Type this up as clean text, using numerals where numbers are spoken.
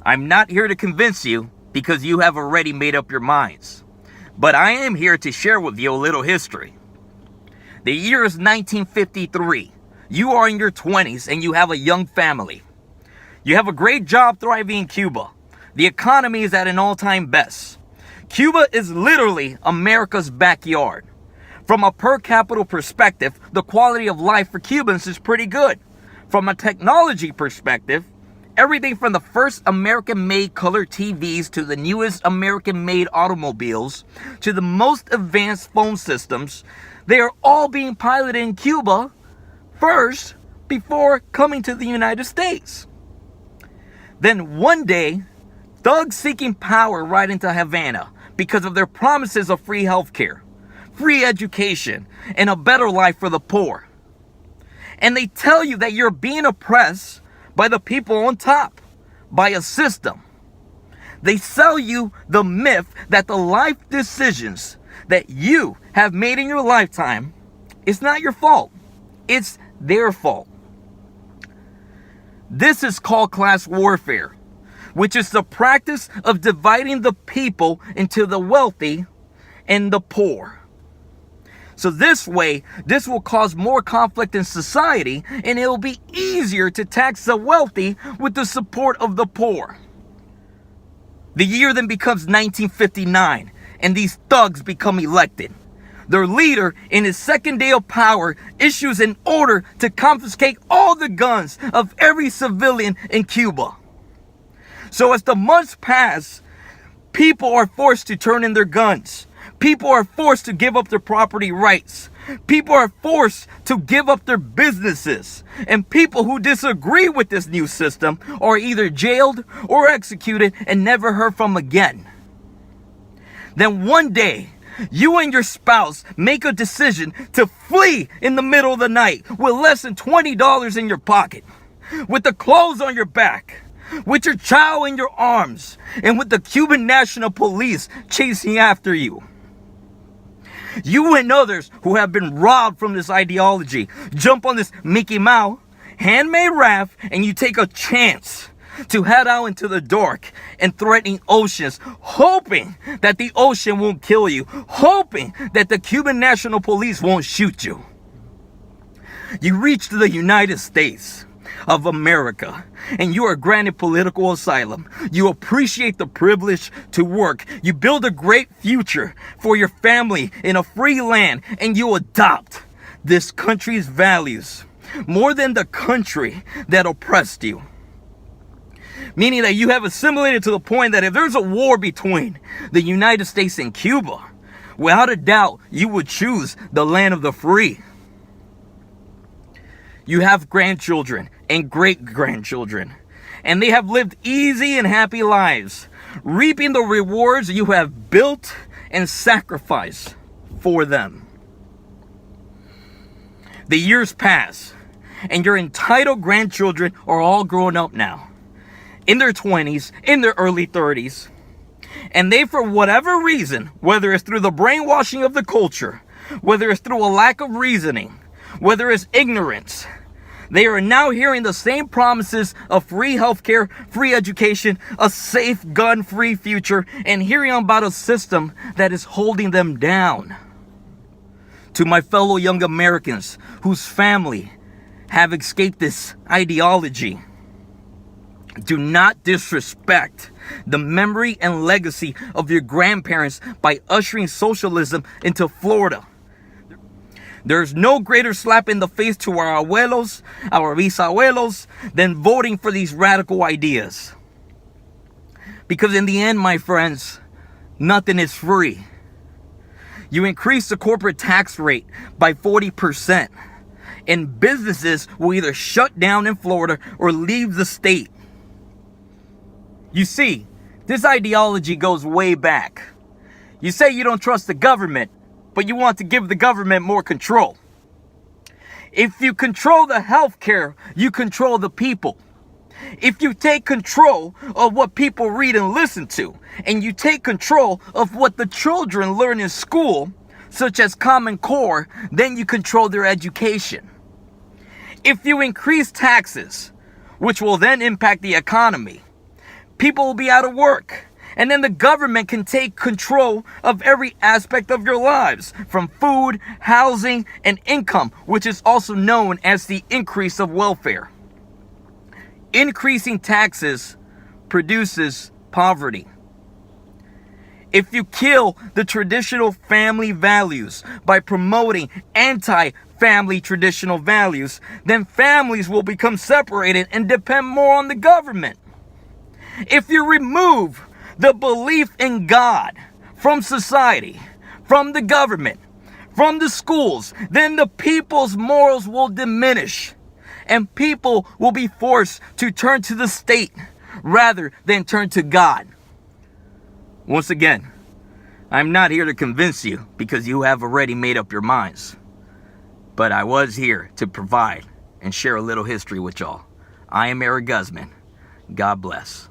I'm not here to convince you because you have already made up your minds. But I am here to share with you a little history. The year is 1953. You are in your 20s and you have a young family. You have a great job thriving in Cuba. The economy is at an all-time best. Cuba is literally America's backyard. From a per capita perspective, the quality of life for Cubans is pretty good. From a technology perspective, everything from the first American-made color TVs to the newest American-made automobiles to the most advanced phone systems, they are all being piloted in Cuba first before coming to the United States. Then one day, thugs seeking power ride into Havana because of their promises of free healthcare, free education, and a better life for the poor. And they tell you that you're being oppressed by the people on top, by a system. They sell you the myth that the life decisions that you have made in your lifetime is not your fault. It's their fault. This is called class warfare, which is the practice of dividing the people into the wealthy and the poor. So this way, this will cause more conflict in society, and it will be easier to tax the wealthy with the support of the poor. The year then becomes 1959, and these thugs become elected. Their leader, in his second day of power, issues an order to confiscate all the guns of every civilian in Cuba. So as the months pass, people are forced to turn in their guns. People are forced to give up their property rights. People are forced to give up their businesses. And people who disagree with this new system are either jailed or executed and never heard from again. Then one day, you and your spouse make a decision to flee in the middle of the night with less than $20 in your pocket, with the clothes on your back, with your child in your arms, and with the Cuban National Police chasing after you. You and others who have been robbed from this ideology jump on this Mickey Mouse handmade raft, and you take a chance to head out into the dark and threatening oceans, hoping that the ocean won't kill you, hoping that the Cuban National Police won't shoot you. You reach the United States of America, and you are granted political asylum. You appreciate the privilege to work. You build a great future for your family in a free land, and you adopt this country's values more than the country that oppressed you. Meaning that you have assimilated to the point that if there's a war between the United States and Cuba, without a doubt, you would choose the land of the free. You have grandchildren and great-grandchildren, and they have lived easy and happy lives, reaping the rewards you have built and sacrificed for them. The years pass, and your entitled grandchildren are all grown up now, in their 20s, in their early 30s, and they, for whatever reason, whether it's through the brainwashing of the culture, whether it's through a lack of reasoning, whether it's ignorance, they are now hearing the same promises of free healthcare, free education, a safe gun-free future, and hearing about a system that is holding them down. To my fellow young Americans whose family have escaped this ideology, do not disrespect the memory and legacy of your grandparents by ushering socialism into Florida. There's no greater slap in the face to our abuelos, our bisabuelos, than voting for these radical ideas. Because in the end, my friends, nothing is free. You increase the corporate tax rate by 40%, and businesses will either shut down in Florida or leave the state. You see, this ideology goes way back. You say you don't trust the government, but you want to give the government more control. If you control the healthcare, you control the people. If you take control of what people read and listen to, and you take control of what the children learn in school, such as Common Core, then you control their education. If you increase taxes, which will then impact the economy, people will be out of work. And then the government can take control of every aspect of your lives, from food, housing, and income, which is also known as the increase of welfare. Increasing taxes produces poverty. If you kill the traditional family values by promoting anti-family traditional values, then families will become separated and depend more on the government. If you remove the belief in God from society, from the government, from the schools, then the people's morals will diminish, and people will be forced to turn to the state rather than turn to God. Once again, I'm not here to convince you because you have already made up your minds. But I was here to provide and share a little history with y'all. I am Eric Guzman. God bless.